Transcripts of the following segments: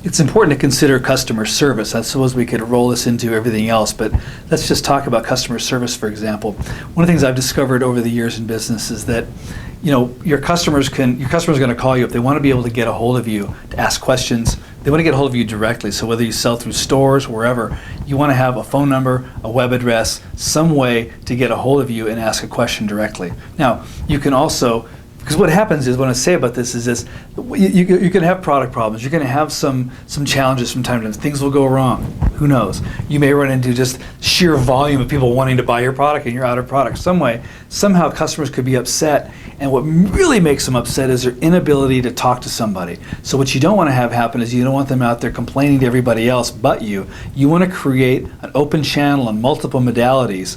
It's important to consider customer service. I suppose we could roll this into everything else, but let's just talk about customer service, for example. One of the things I've discovered over the years in business is that, your customer's going to call you if they want to be able to get a hold of you to ask questions. They want to get a hold of you directly. So whether you sell through stores, wherever, you want to have a phone number, a web address, some way to get a hold of you and ask a question directly. Now, you can also, because what happens is, what I say about this is this: you can have product problems. You're going to have some challenges from time to time. Things will go wrong. Who knows? You may run into just sheer volume of people wanting to buy your product and you're out of product. Somehow customers could be upset, and what really makes them upset is their inability to talk to somebody. So what you don't want to have happen is you don't want them out there complaining to everybody else but you. You want to create an open channel on multiple modalities,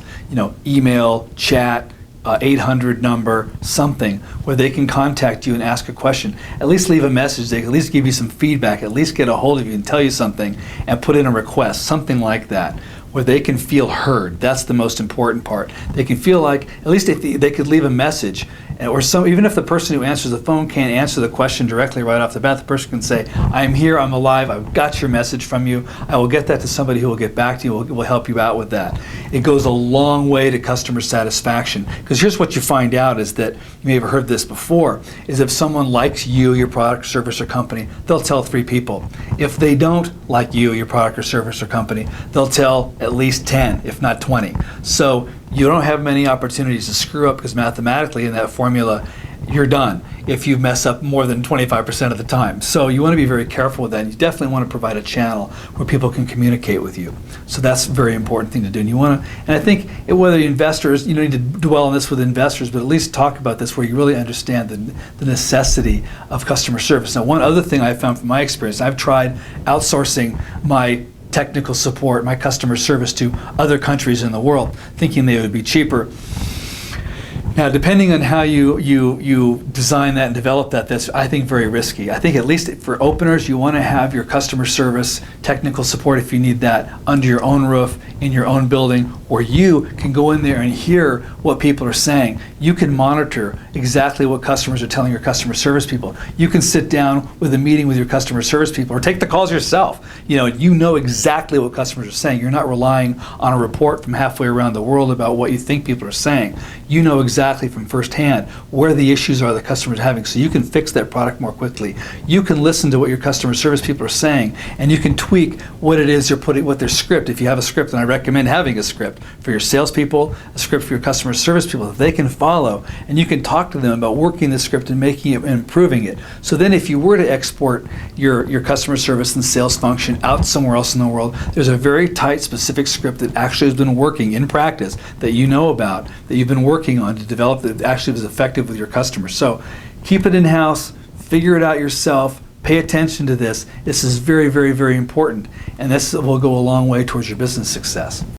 email, chat, 800 number, something where they can contact you and ask a question. At least leave a message. They can at least give you some feedback, at least get a hold of you and tell you something and put in a request, something like that, where they can feel heard. That's the most important part. They can feel like, at least if they could leave a message, or even if the person who answers the phone can't answer the question directly right off the bat, the person can say, I'm here, I'm alive, I've got your message from you, I will get that to somebody who will get back to you, will help you out with that. It goes a long way to customer satisfaction, because here's what you find out is that, you may have heard this before, is if someone likes you, your product, service, or company, they'll tell 3 people. If they don't like you, your product, or service, or company, they'll tell at least 10, if not 20. So you don't have many opportunities to screw up, because mathematically in that formula, you're done if you mess up more than 25% of the time. So you want to be very careful with that. And you definitely want to provide a channel where people can communicate with you. So that's a very important thing to do. And I think whether investors, you don't need to dwell on this with investors, but at least talk about this where you really understand the necessity of customer service. Now, one other thing I found from my experience, I've tried outsourcing my technical support, my customer service to other countries in the world, thinking they would be cheaper. Now, depending on how you design that and develop that, that's, I think, very risky. I think at least for openers, you want to have your customer service, technical support, if you need that, under your own roof, in your own building, where you can go in there and hear what people are saying. You can monitor exactly what customers are telling your customer service people. You can sit down with a meeting with your customer service people, or take the calls yourself. You know exactly what customers are saying. You're not relying on a report from halfway around the world about what you think people are saying. You know exactly from firsthand where the issues are the customers are having, so you can fix that product more quickly. You can listen to what your customer service people are saying, and you can tweak what it is you're putting, what their script, if you have a script, and I recommend having a script for your salespeople, a script for your customer service people that they can follow, and you can talk to them about working the script and making it and improving it. So then if you were to export your customer service and sales function out somewhere else in the world, there's a very tight, specific script that actually has been working in practice, that you know about, that you've been working on to develop, that actually was effective with your customers. So keep it in-house, figure it out yourself, pay attention to this. This is very, very, very important, and this will go a long way towards your business success.